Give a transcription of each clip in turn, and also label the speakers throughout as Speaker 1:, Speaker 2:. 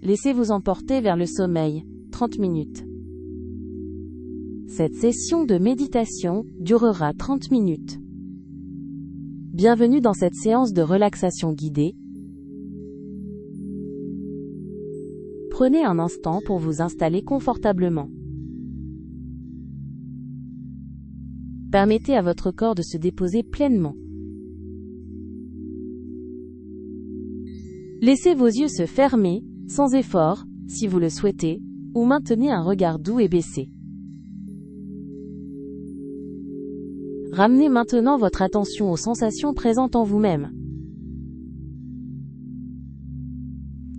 Speaker 1: Laissez-vous emporter vers le sommeil, 30 minutes. Cette session de méditation durera 30 minutes. Bienvenue dans cette séance de relaxation guidée. Prenez un instant pour vous installer confortablement. Permettez à votre corps de se déposer pleinement. Laissez vos yeux se fermer, sans effort, si vous le souhaitez, ou maintenez un regard doux et baissé. Ramenez maintenant votre attention aux sensations présentes en vous-même.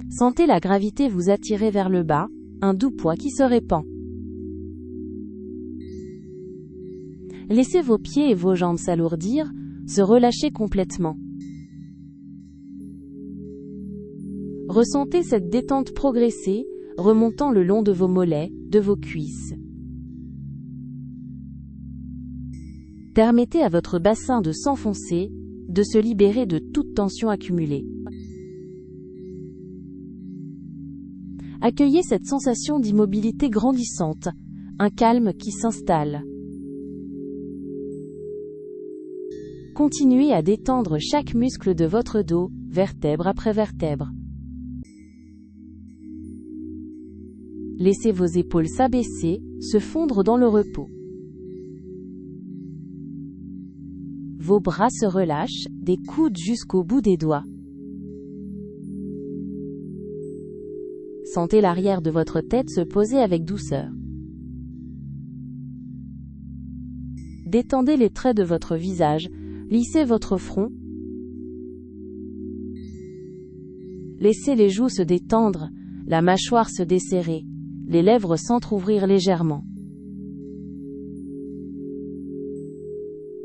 Speaker 1: Sentez la gravité vous attirer vers le bas, un doux poids qui se répand. Laissez vos pieds et vos jambes s'alourdir, se relâcher complètement. Ressentez cette détente progresser, remontant le long de vos mollets, de vos cuisses. Permettez à votre bassin de s'enfoncer, de se libérer de toute tension accumulée. Accueillez cette sensation d'immobilité grandissante, un calme qui s'installe. Continuez à détendre chaque muscle de votre dos, vertèbre après vertèbre. Laissez vos épaules s'abaisser, se fondre dans le repos. Vos bras se relâchent, des coudes jusqu'au bout des doigts. Sentez l'arrière de votre tête se poser avec douceur. Détendez les traits de votre visage, lissez votre front. Laissez les joues se détendre, la mâchoire se desserrer, les lèvres s'entr'ouvrir légèrement.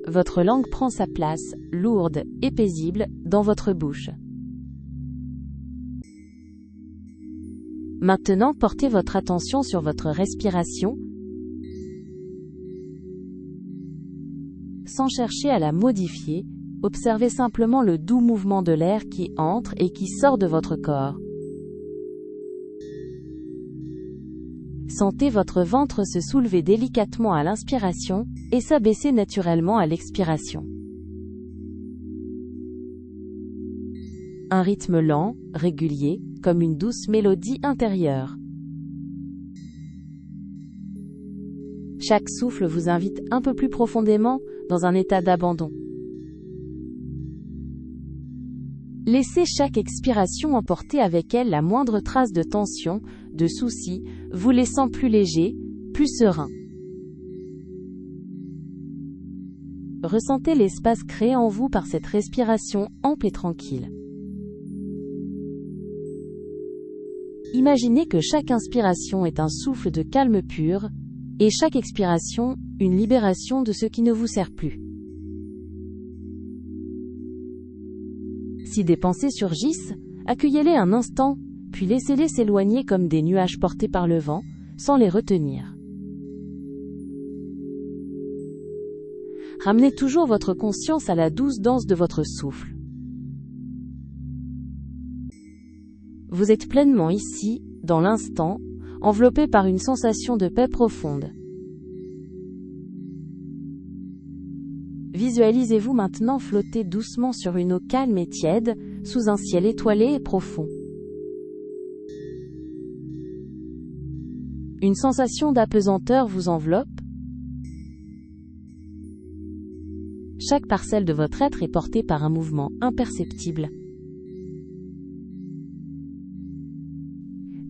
Speaker 1: Votre langue prend sa place, lourde et paisible, dans votre bouche. Maintenant, portez votre attention sur votre respiration, sans chercher à la modifier, observez simplement le doux mouvement de l'air qui entre et qui sort de votre corps. Sentez votre ventre se soulever délicatement à l'inspiration et s'abaisser naturellement à l'expiration. Un rythme lent, régulier, comme une douce mélodie intérieure. Chaque souffle vous invite un peu plus profondément dans un état d'abandon. Laissez chaque expiration emporter avec elle la moindre trace de tension, de soucis, vous laissant plus léger, plus serein. Ressentez l'espace créé en vous par cette respiration ample et tranquille. Imaginez que chaque inspiration est un souffle de calme pur, et chaque expiration, une libération de ce qui ne vous sert plus. Si des pensées surgissent, accueillez-les un instant, puis laissez-les s'éloigner comme des nuages portés par le vent, sans les retenir. Ramenez toujours votre conscience à la douce danse de votre souffle. Vous êtes pleinement ici, dans l'instant, enveloppé par une sensation de paix profonde. Visualisez-vous maintenant flotter doucement sur une eau calme et tiède, sous un ciel étoilé et profond. Une sensation d'apesanteur vous enveloppe. Chaque parcelle de votre être est portée par un mouvement imperceptible.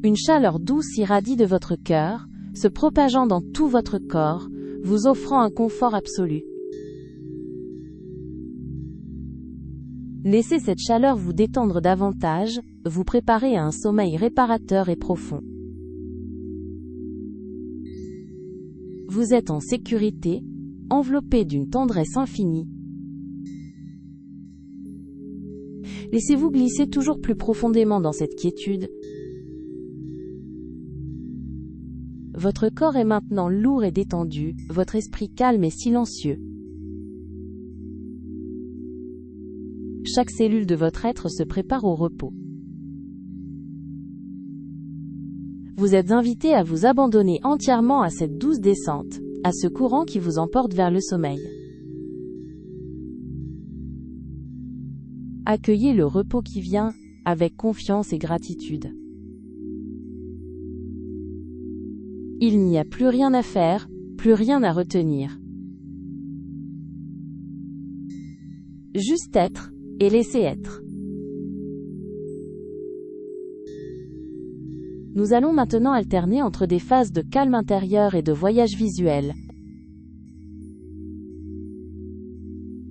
Speaker 1: Une chaleur douce irradie de votre cœur, se propageant dans tout votre corps, vous offrant un confort absolu. Laissez cette chaleur vous détendre davantage, vous préparer à un sommeil réparateur et profond. Vous êtes en sécurité, enveloppé d'une tendresse infinie. Laissez-vous glisser toujours plus profondément dans cette quiétude. Votre corps est maintenant lourd et détendu, votre esprit calme et silencieux. Chaque cellule de votre être se prépare au repos. Vous êtes invité à vous abandonner entièrement à cette douce descente, à ce courant qui vous emporte vers le sommeil. Accueillez le repos qui vient, avec confiance et gratitude. Il n'y a plus rien à faire, plus rien à retenir. Juste être, et laisser être. Nous allons maintenant alterner entre des phases de calme intérieur et de voyage visuel.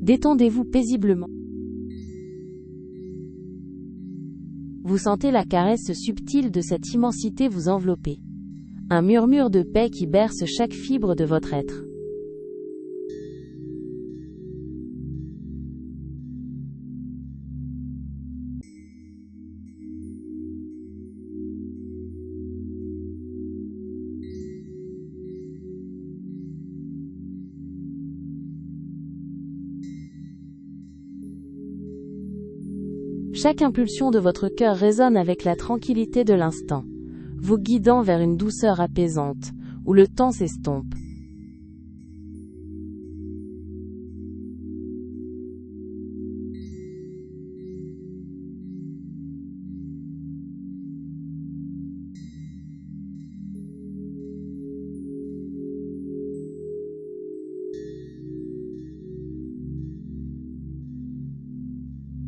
Speaker 1: Détendez-vous paisiblement. Vous sentez la caresse subtile de cette immensité vous envelopper. Un murmure de paix qui berce chaque fibre de votre être. Chaque impulsion de votre cœur résonne avec la tranquillité de l'instant, vous guidant vers une douceur apaisante, où le temps s'estompe.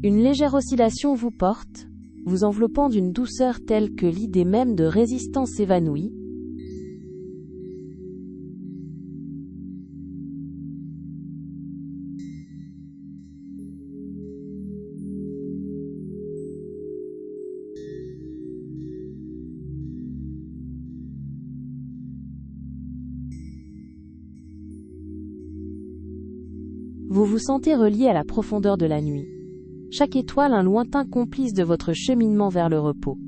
Speaker 1: Une légère oscillation vous porte, vous enveloppant d'une douceur telle que l'idée même de résistance s'évanouit. Vous vous sentez relié à la profondeur de la nuit. Chaque étoile un lointain complice de votre cheminement vers le repos.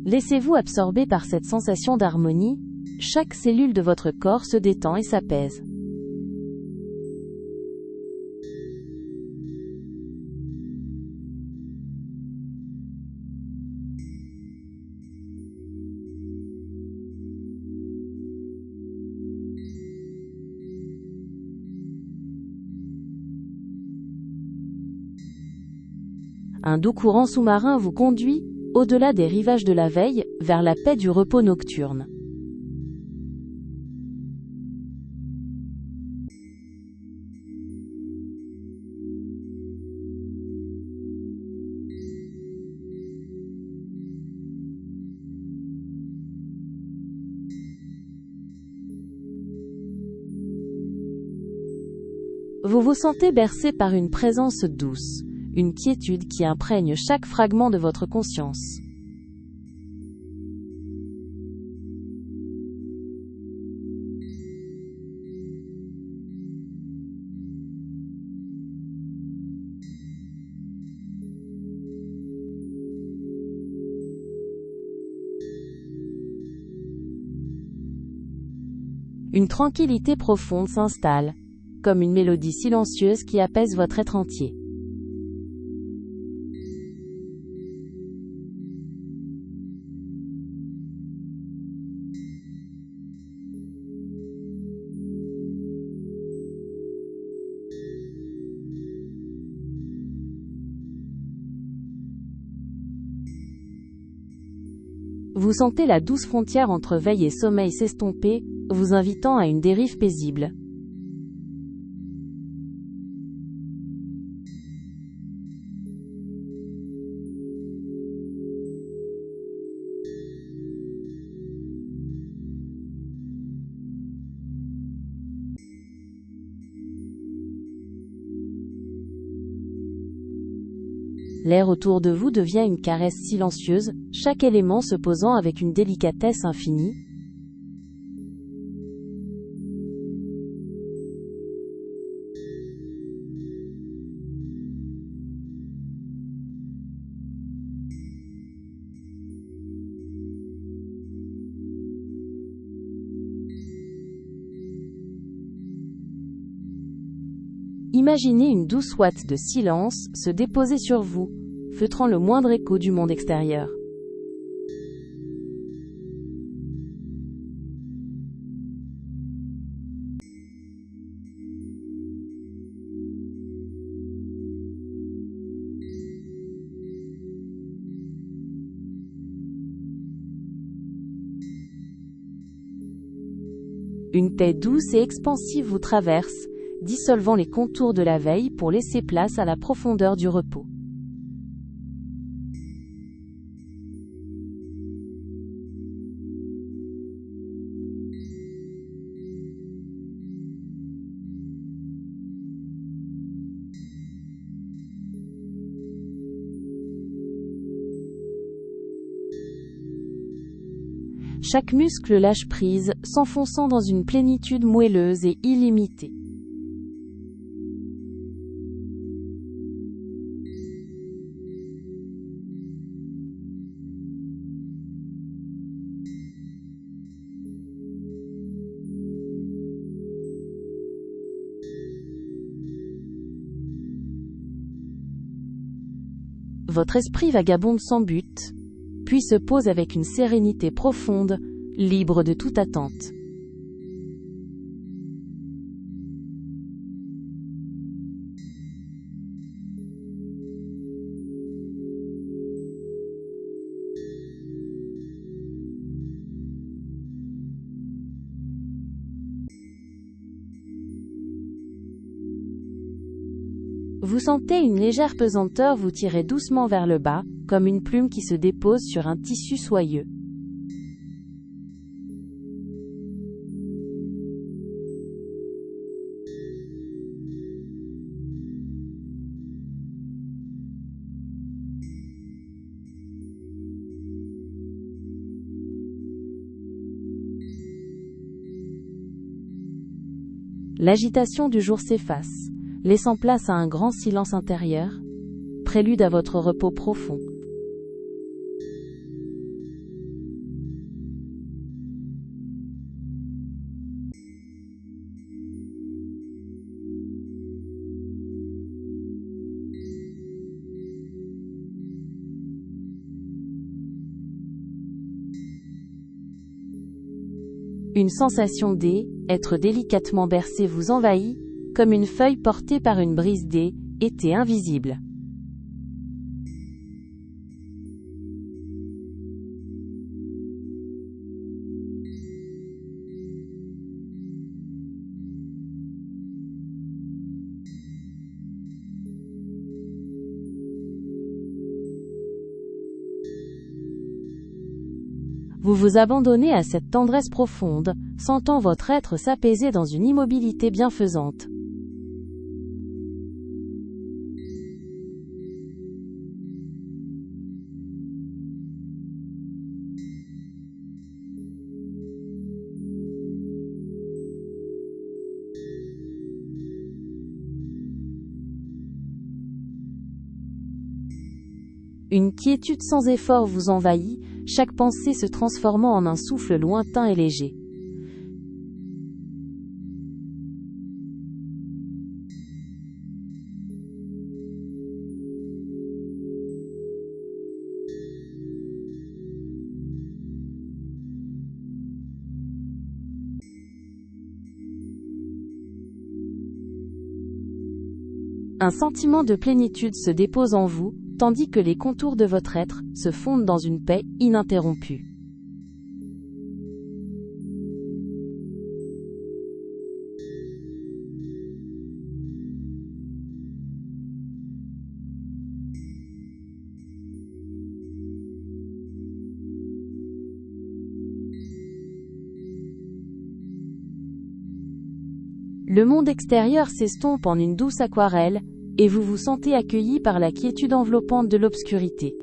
Speaker 1: Laissez-vous absorber par cette sensation d'harmonie, chaque cellule de votre corps se détend et s'apaise. Un doux courant sous-marin vous conduit, au-delà des rivages de la veille, vers la paix du repos nocturne. Vous vous sentez bercé par une présence douce, une quiétude qui imprègne chaque fragment de votre conscience. Une tranquillité profonde s'installe, comme une mélodie silencieuse qui apaise votre être entier. Vous sentez la douce frontière entre veille et sommeil s'estomper, vous invitant à une dérive paisible. L'air autour de vous devient une caresse silencieuse, chaque élément se posant avec une délicatesse infinie. Imaginez une douce ouate de silence se déposer sur vous, feutrant le moindre écho du monde extérieur. Une paix douce et expansive vous traverse, dissolvant les contours de la veille pour laisser place à la profondeur du repos. Chaque muscle lâche prise, s'enfonçant dans une plénitude moelleuse et illimitée. Votre esprit vagabonde sans but, puis se pose avec une sérénité profonde, libre de toute attente. Vous sentez une légère pesanteur vous tirer doucement vers le bas, comme une plume qui se dépose sur un tissu soyeux. L'agitation du jour s'efface, laissant place à un grand silence intérieur, prélude à votre repos profond. Une sensation d'être délicatement bercé vous envahit, comme une feuille portée par une brise d'été invisible. Vous vous abandonnez à cette tendresse profonde, sentant votre être s'apaiser dans une immobilité bienfaisante. Une quiétude sans effort vous envahit, chaque pensée se transformant en un souffle lointain et léger. Un sentiment de plénitude se dépose en vous, tandis que les contours de votre être se fondent dans une paix ininterrompue. Le monde extérieur s'estompe en une douce aquarelle, et vous vous sentez accueilli par la quiétude enveloppante de l'obscurité.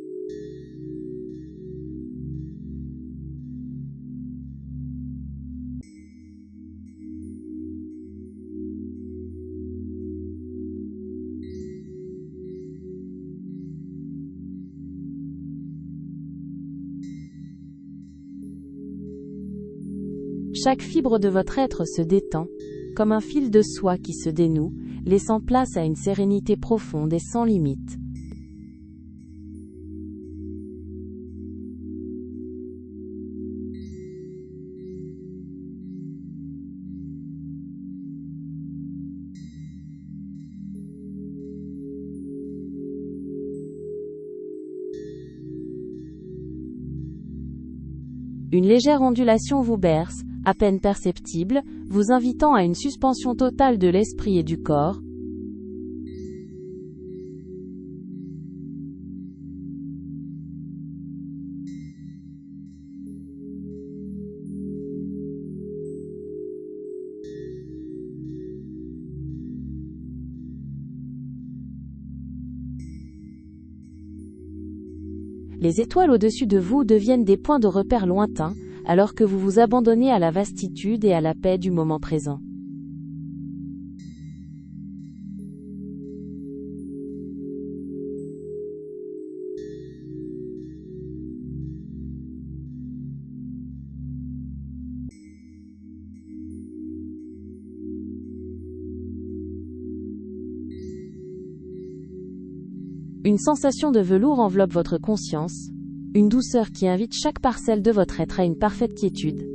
Speaker 1: Chaque fibre de votre être se détend, comme un fil de soie qui se dénoue, laissant place à une sérénité profonde et sans limite. Une légère ondulation vous berce, à peine perceptible, vous invitant à une suspension totale de l'esprit et du corps. Les étoiles au-dessus de vous deviennent des points de repère lointains, alors que vous vous abandonnez à la vastitude et à la paix du moment présent. Une sensation de velours enveloppe votre conscience, une douceur qui invite chaque parcelle de votre être à une parfaite quiétude.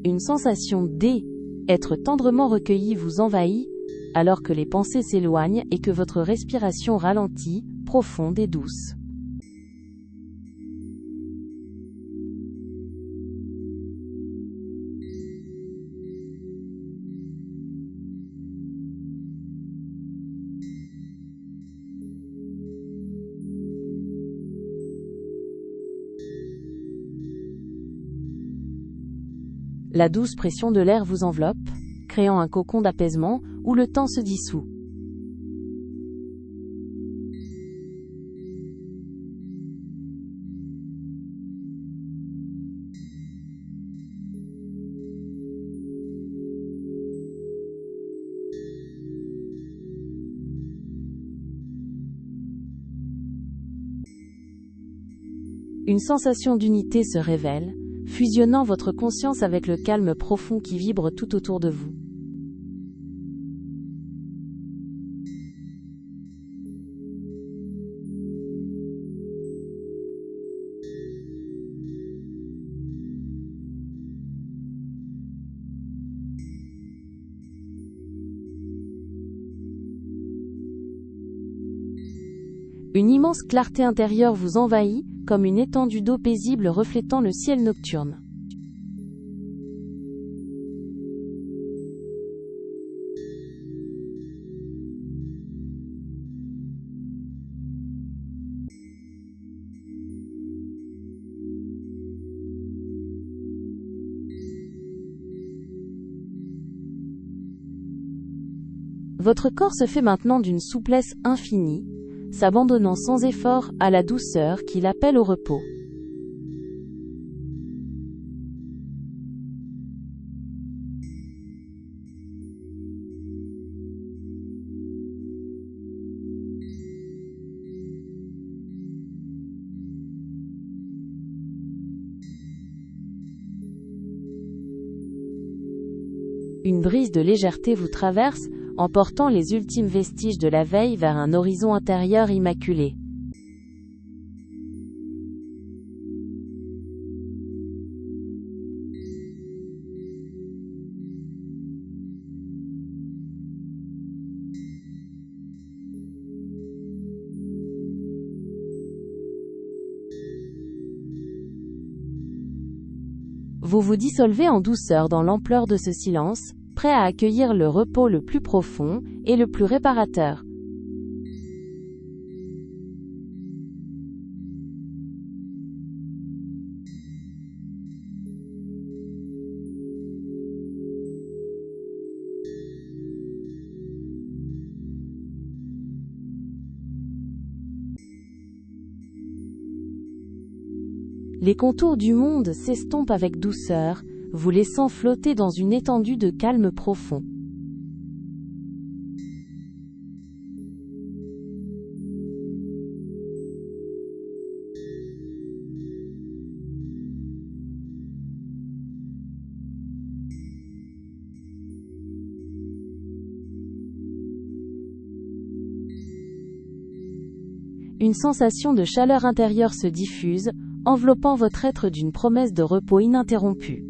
Speaker 1: Une sensation d'être tendrement recueilli vous envahit, alors que les pensées s'éloignent et que votre respiration ralentit, profonde et douce. La douce pression de l'air vous enveloppe, créant un cocon d'apaisement, où le temps se dissout. Une sensation d'unité se révèle, fusionnant votre conscience avec le calme profond qui vibre tout autour de vous. Une immense clarté intérieure vous envahit, comme une étendue d'eau paisible reflétant le ciel nocturne. Votre corps se fait maintenant d'une souplesse infinie, s'abandonnant sans effort à la douceur qui l'appelle au repos. Une brise de légèreté vous traverse, emportant les ultimes vestiges de la veille vers un horizon intérieur immaculé. Vous vous dissolvez en douceur dans l'ampleur de ce silence, prêt à accueillir le repos le plus profond et le plus réparateur. Les contours du monde s'estompent avec douceur, vous laissant flotter dans une étendue de calme profond. Une sensation de chaleur intérieure se diffuse, enveloppant votre être d'une promesse de repos ininterrompu.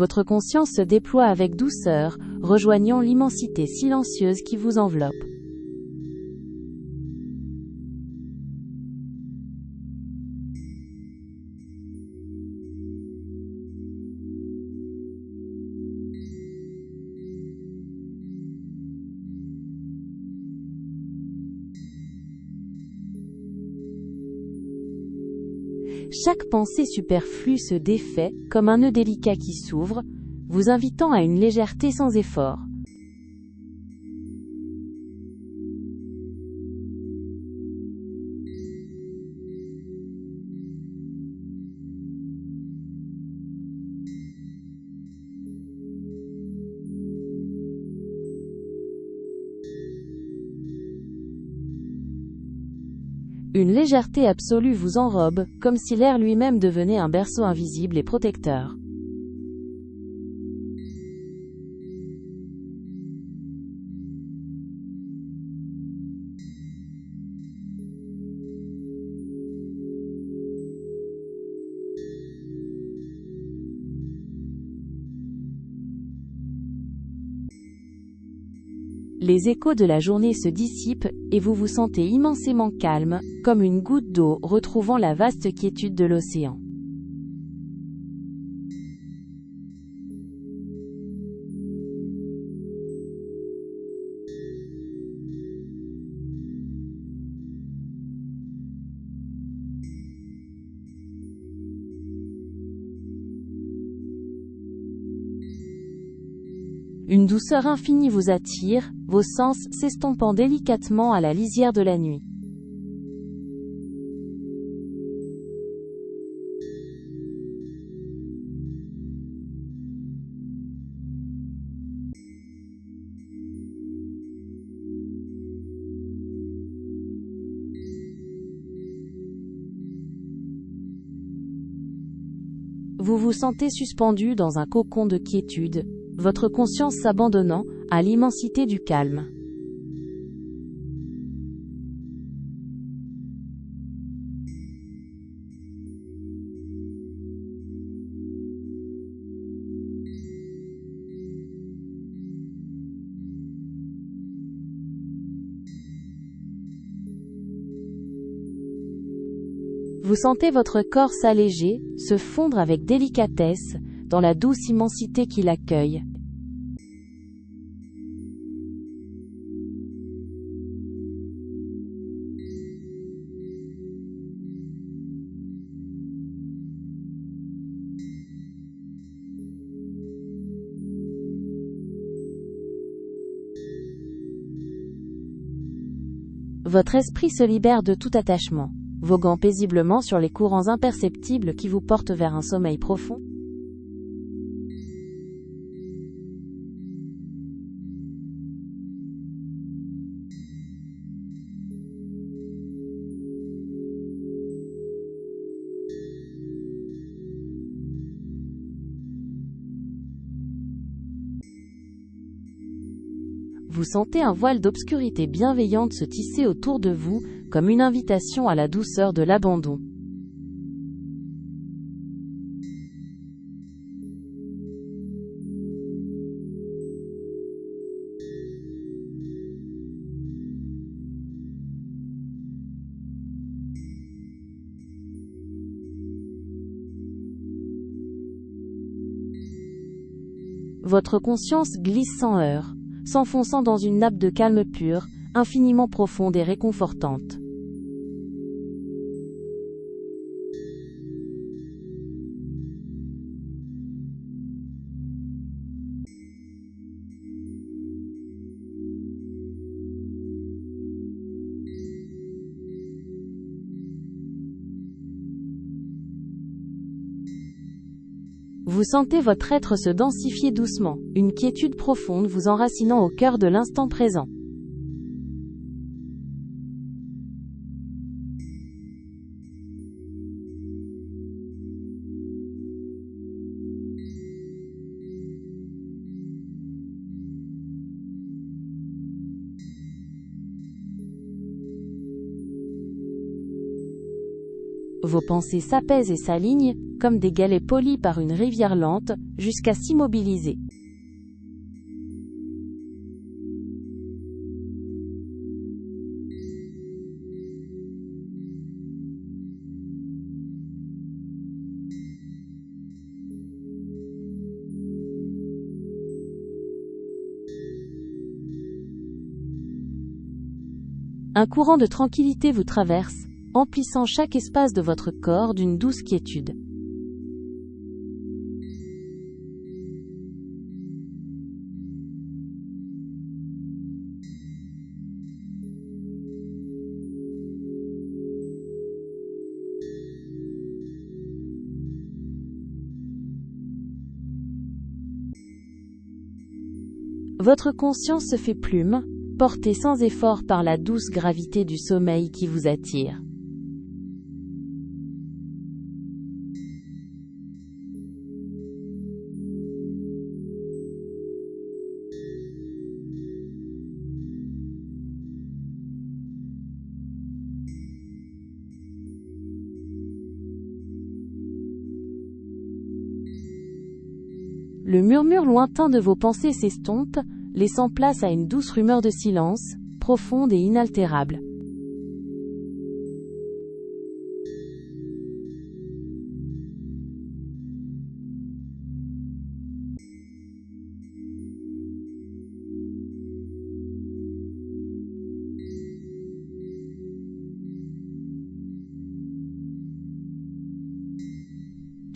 Speaker 1: Votre conscience se déploie avec douceur, rejoignant l'immensité silencieuse qui vous enveloppe. Chaque pensée superflue se défait, comme un nœud délicat qui s'ouvre, vous invitant à une légèreté sans effort. Une légèreté absolue vous enrobe, comme si l'air lui-même devenait un berceau invisible et protecteur. Les échos de la journée se dissipent, et vous vous sentez immensément calme, comme une goutte d'eau retrouvant la vaste quiétude de l'océan. Une douceur infinie vous attire, vos sens s'estompant délicatement à la lisière de la nuit. Vous vous sentez suspendu dans un cocon de quiétude, votre conscience s'abandonnant à l'immensité du calme. Vous sentez votre corps s'alléger, se fondre avec délicatesse, dans la douce immensité qui l'accueille. Votre esprit se libère de tout attachement, voguant paisiblement sur les courants imperceptibles qui vous portent vers un sommeil profond. Vous sentez un voile d'obscurité bienveillante se tisser autour de vous, comme une invitation à la douceur de l'abandon. Votre conscience glisse sans heurts, s'enfonçant dans une nappe de calme pur, infiniment profonde et réconfortante. Vous sentez votre être se densifier doucement, une quiétude profonde vous enracinant au cœur de l'instant présent. Vos pensées s'apaisent et s'alignent, comme des galets polis par une rivière lente, jusqu'à s'immobiliser. Un courant de tranquillité vous traverse, emplissant chaque espace de votre corps d'une douce quiétude. Votre conscience se fait plume, portée sans effort par la douce gravité du sommeil qui vous attire. Le murmure lointain de vos pensées s'estompe, laissant place à une douce rumeur de silence, profonde et inaltérable.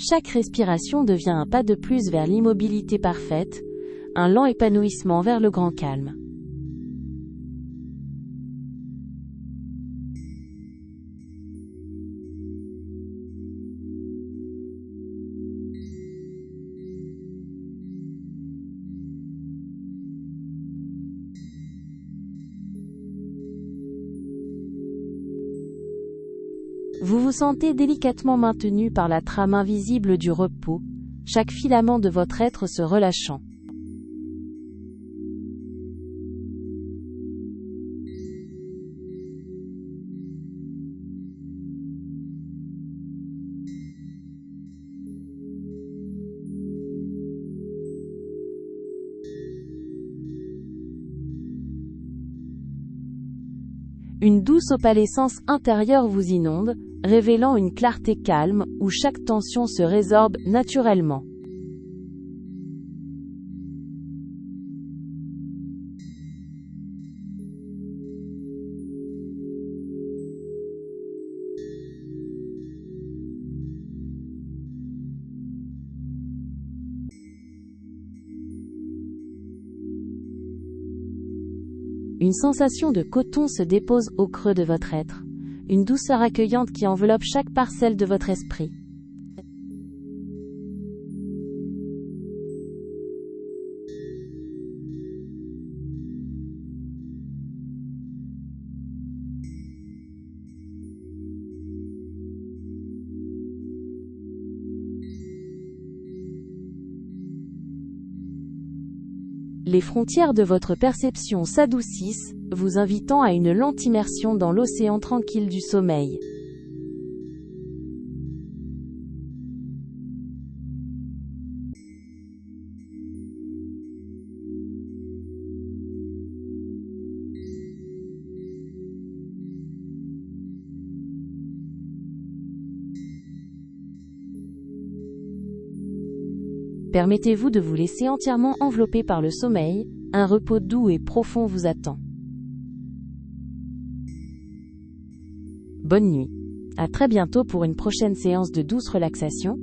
Speaker 1: Chaque respiration devient un pas de plus vers l'immobilité parfaite, un lent épanouissement vers le grand calme. Vous vous sentez délicatement maintenu par la trame invisible du repos, chaque filament de votre être se relâchant. Une douce opalescence intérieure vous inonde, révélant une clarté calme, où chaque tension se résorbe naturellement. Une sensation de coton se dépose au creux de votre être, une douceur accueillante qui enveloppe chaque parcelle de votre esprit. Les frontières de votre perception s'adoucissent, vous invitant à une lente immersion dans l'océan tranquille du sommeil. Permettez-vous de vous laisser entièrement envelopper par le sommeil, un repos doux et profond vous attend. Bonne nuit. À très bientôt pour une prochaine séance de douce relaxation.